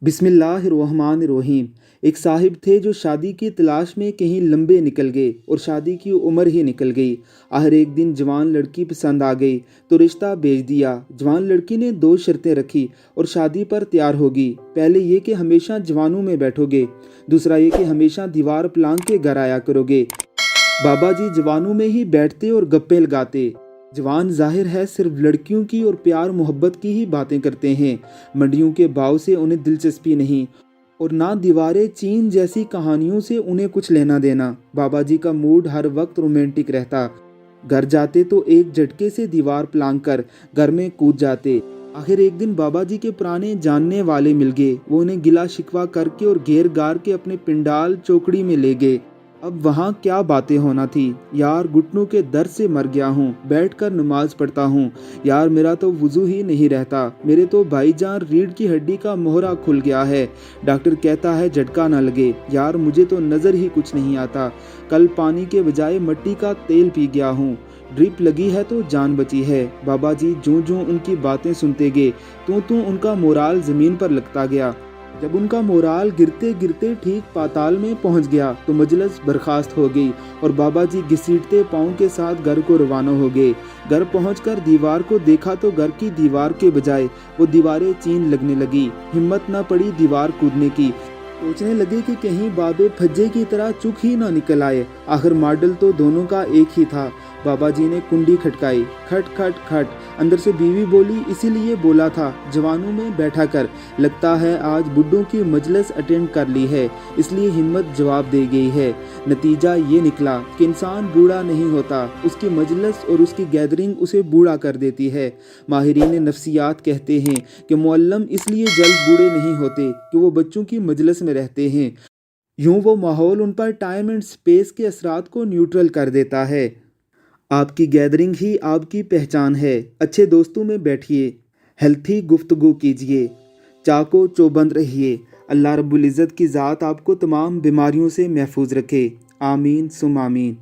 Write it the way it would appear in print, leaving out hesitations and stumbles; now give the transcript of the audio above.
बिस्मिल्लाहिर्रहमानिर्रहीम। एक साहिब थे जो शादी की तलाश में कहीं लंबे निकल गए और शादी की उम्र ही निकल गई। आखिर एक दिन जवान लड़की पसंद आ गई तो रिश्ता भेज दिया। जवान लड़की ने दो शर्तें रखी और शादी पर तैयार होगी। पहले ये कि हमेशा जवानों में बैठोगे, दूसरा ये कि हमेशा दीवार पलांग के घर आया करोगे। बाबा जी जवानों में ही बैठते और गप्पे लगाते। जवान जाहिर है सिर्फ लड़कियों की और प्यार मोहब्बत की ही बातें करते हैं। मंडियों के भाव से उन्हें दिलचस्पी नहीं और ना दीवारें चीन जैसी कहानियों से उन्हें कुछ लेना देना। बाबा जी का मूड हर वक्त रोमांटिक रहता। घर जाते तो एक झटके से दीवार पलांग कर घर में कूद जाते। आखिर एक दिन बाबा जी के पुराने जानने वाले मिल गए। वो उन्हें गिला शिकवा करके और घेर गार के अपने पिंडाल चौकड़ी में ले गए। अब वहाँ क्या बातें होना थी। यार घुटनों के दर्द से मर गया हूँ, बैठकर नमाज पढ़ता हूँ। यार मेरा तो वुजू ही नहीं रहता। मेरे तो भाईजान रीढ़ की हड्डी का मोहरा खुल गया है। डॉक्टर कहता है झटका ना लगे। यार मुझे तो नज़र ही कुछ नहीं आता। कल पानी के बजाय मिट्टी का तेल पी गया हूँ। ड्रिप लगी है तो जान बची है। बाबा जी जो जो उनकी बातें सुनते गए तो उनका मोराल ज़मीन पर लगता गया। जब उनका मोराल गिरते गिरते ठीक पाताल में पहुंच गया तो मजलिस बर्खास्त हो गई और बाबा जी घसीटते पाँव के साथ घर को रवाना हो गए। घर पहुंचकर दीवार को देखा तो घर की दीवार के बजाय वो दीवारें चीन लगने लगी। हिम्मत न पड़ी दीवार कूदने की। सोचने लगे कि कहीं बाबे फज्जे की तरह चुक ही ना निकल आए। आखिर मॉडल तो दोनों का एक ही था। बाबा जी ने कुंडी खटकाई। खट खट खट। अंदर से बीवी बोली, इसीलिए बोला था जवानों में बैठा कर। लगता है आज बुड्ढों की मजलिस अटेंड कर ली है, इसलिए हिम्मत जवाब दे गई है। नतीजा ये निकला कि इंसान बूढ़ा नहीं होता, उसकी मजलिस और उसकी गैदरिंग उसे बूढ़ा कर देती है। माहिरीन नफ्सियात कहते हैं कि मुअल्लम इसलिए जल्द बूढ़े नहीं होते कि वो बच्चों की मजलिस में रहते हैं। यूं वो माहौल उन पर टाइम एंड स्पेस के असरात को न्यूट्रल कर देता है। आपकी गैदरिंग ही आपकी पहचान है। अच्छे दोस्तों में बैठिए, हेल्थी गुफ्तगू कीजिए, चाको चौबंद रहिए। अल्लाह रब्बुल इज़्ज़त की ज़ात आपको तमाम बीमारियों से महफूज रखे। आमीन सुम आमीन।